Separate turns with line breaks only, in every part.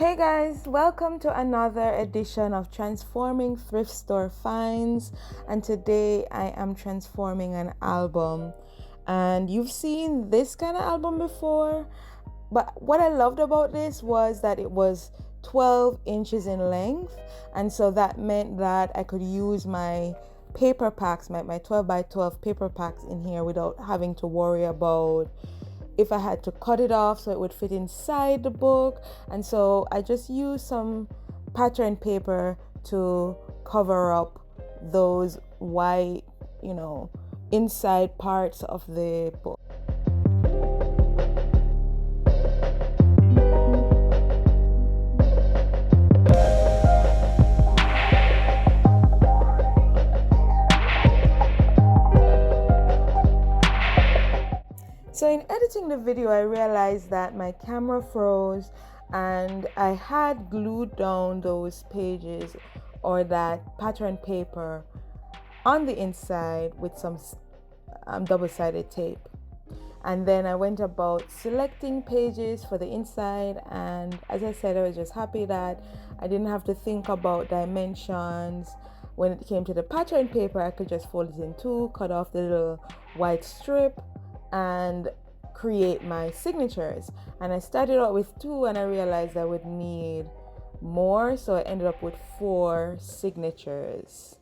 Hey guys, welcome to another edition of Transforming Thrift Store Finds. And today I am transforming an album. And you've seen this kind of album before, but what I loved about this was that it was 12 inches in length. And so that meant that I could use my paper packs, my 12 by 12 paper packs in here without having to worry about if I had to cut it off so it would fit inside the book. And so I just used some pattern paper to cover up those white, inside parts of the book. So in editing the video, I realized that my camera froze and I had glued down those pages or that pattern paper on the inside with some double-sided tape. And then I went about selecting pages for the inside, and as I said, I was just happy that I didn't have to think about dimensions. When it came to the pattern paper, I could just fold it in two, cut off the little white strip, and create my signatures. And I started out with 2 and I realized I would need more, so I ended up with 4 signatures.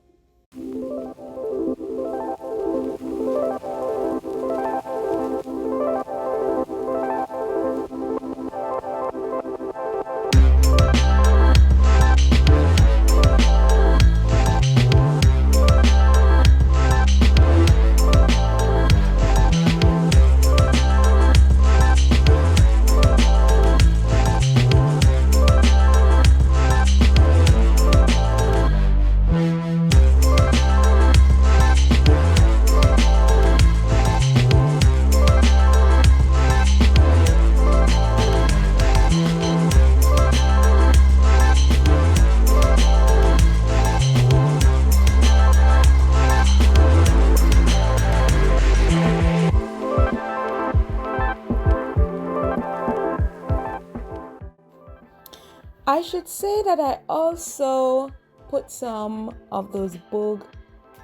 I should say that I also put some of those bug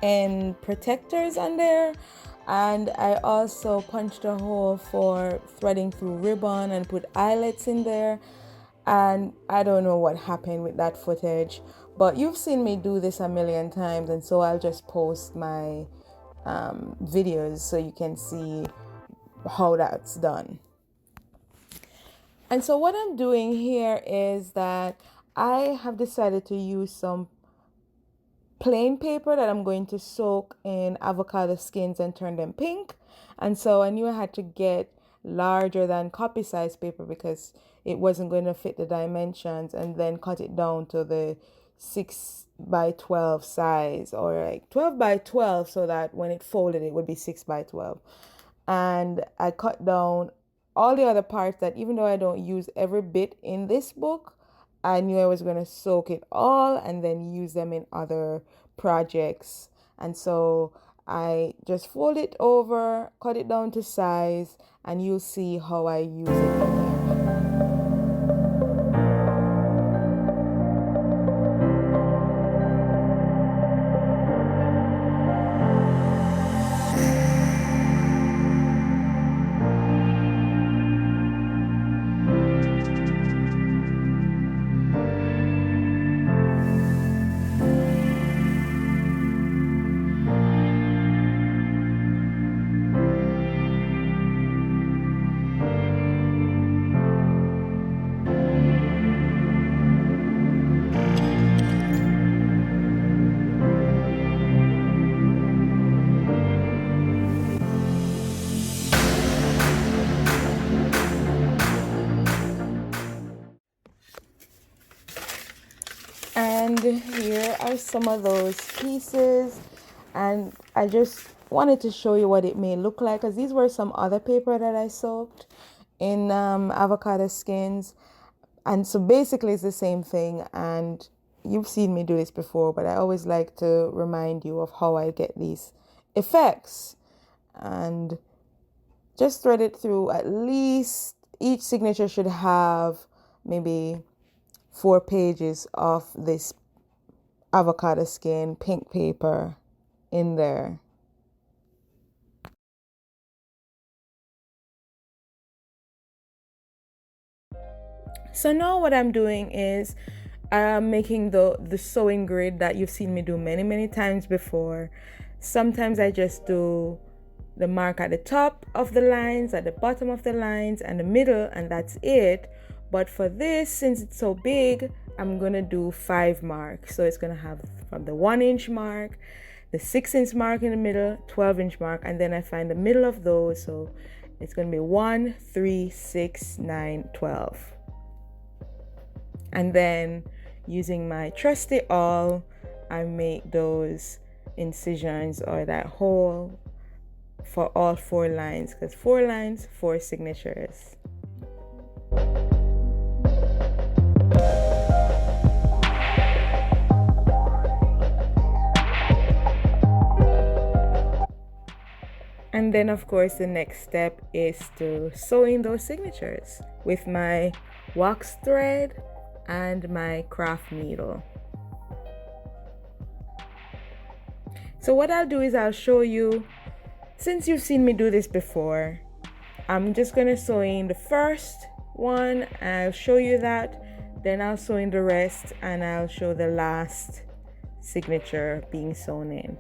end protectors on there, and I also punched a hole for threading through ribbon and put eyelets in there. And I don't know what happened with that footage, but you've seen me do this a million times, and so I'll just post my videos so you can see how that's done. And so what I'm doing here is that I have decided to use some plain paper that I'm going to soak in avocado skins and turn them pink. And so I knew I had to get larger than copy size paper because it wasn't going to fit the dimensions, and then cut it down to the 6 by 12 size, or like 12 by 12, so that when it folded it would be 6 by 12. And I cut down all the other parts that, even though I don't use every bit in this book, I knew I was going to soak it all and then use them in other projects. And so I just fold it over, cut it down to size, and you'll see how I use it. And here are some of those pieces, and I just wanted to show you what it may look like, because these were some other paper that I soaked in avocado skins. And so basically it's the same thing, and you've seen me do this before, but I always like to remind you of how I get these effects. And just thread it through. At least each signature should have maybe 4 pages of this avocado skin pink paper in there. So now what I'm doing is I'm making the sewing grid that you've seen me do many times before. Sometimes I just do the mark at the top of the lines, at the bottom of the lines, and the middle, and that's it. But for this, since it's so big, I'm gonna do 5 marks. So it's gonna have from the 1-inch mark, the 6-inch mark in the middle, 12-inch mark, and then I find the middle of those. So it's gonna be 1, 3, 6, 9, 12. And then using my trusty awl, I make those incisions or that hole for all 4 lines, because 4 lines, 4 signatures. And then of course the next step is to sew in those signatures with my wax thread and my craft needle. So what I'll do is I'll show you, since you've seen me do this before, I'm just gonna sew in the first one, I'll show you that, then I'll sew in the rest, and I'll show the last signature being sewn in.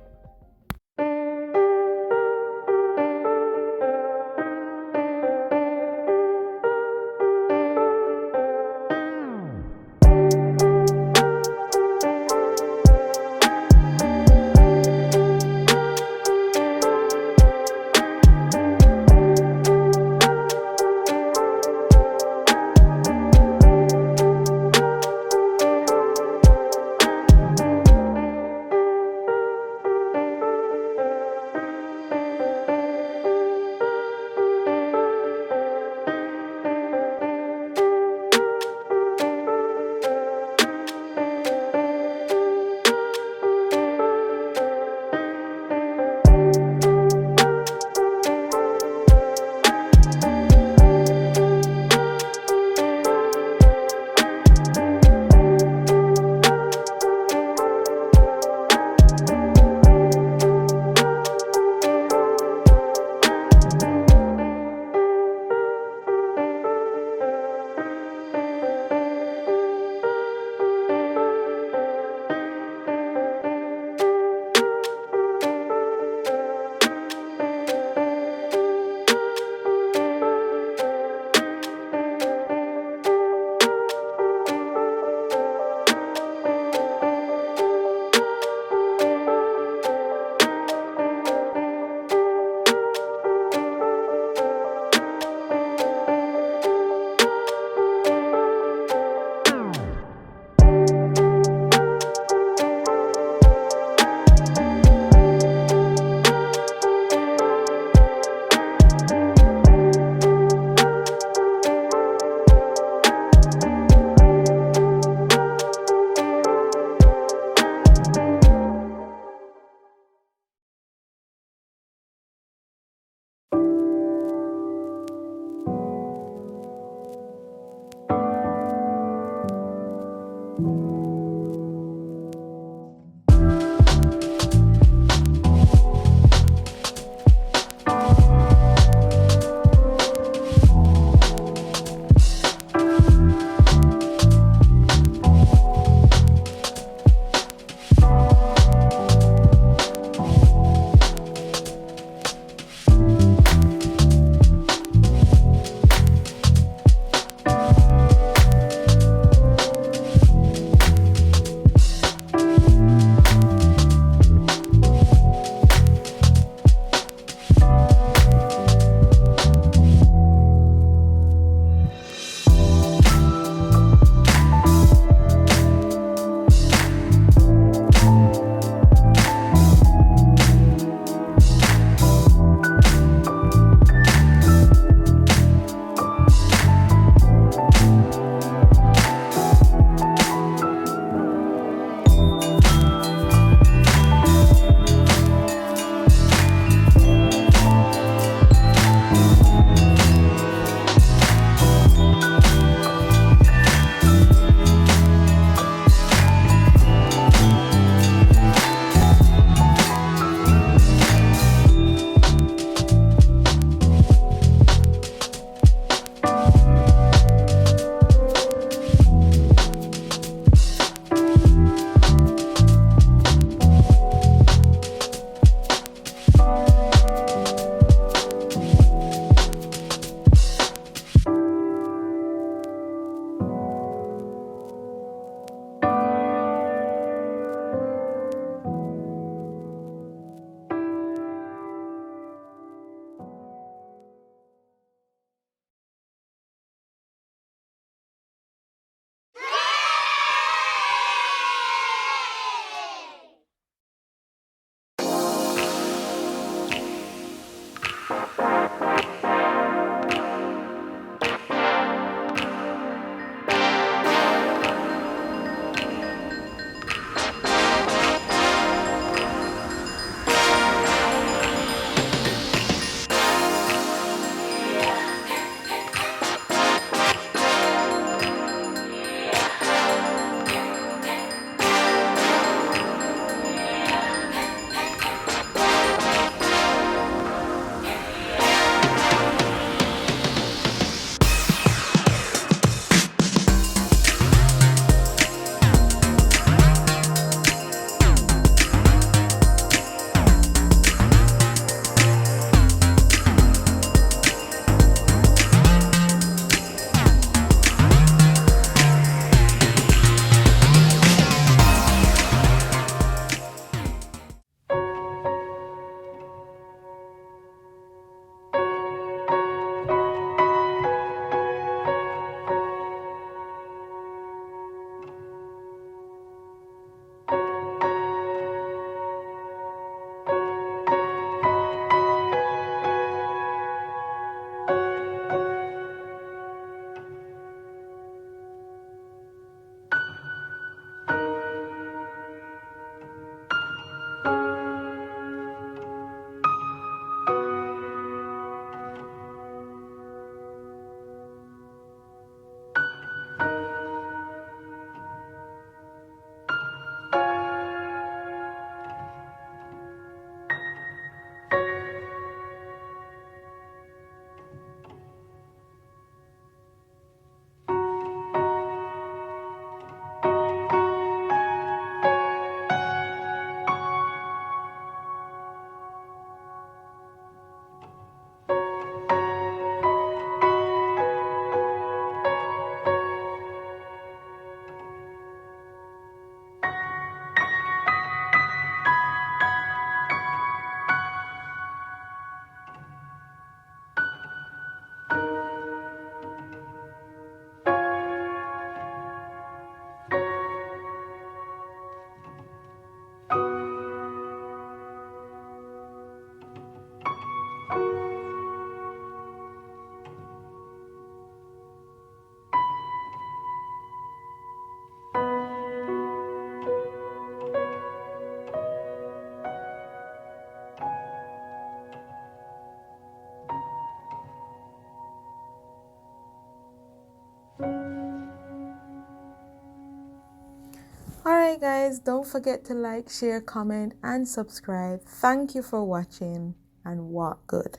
Hey guys, don't forget to like, share, comment, and subscribe. Thank you for watching and walk good.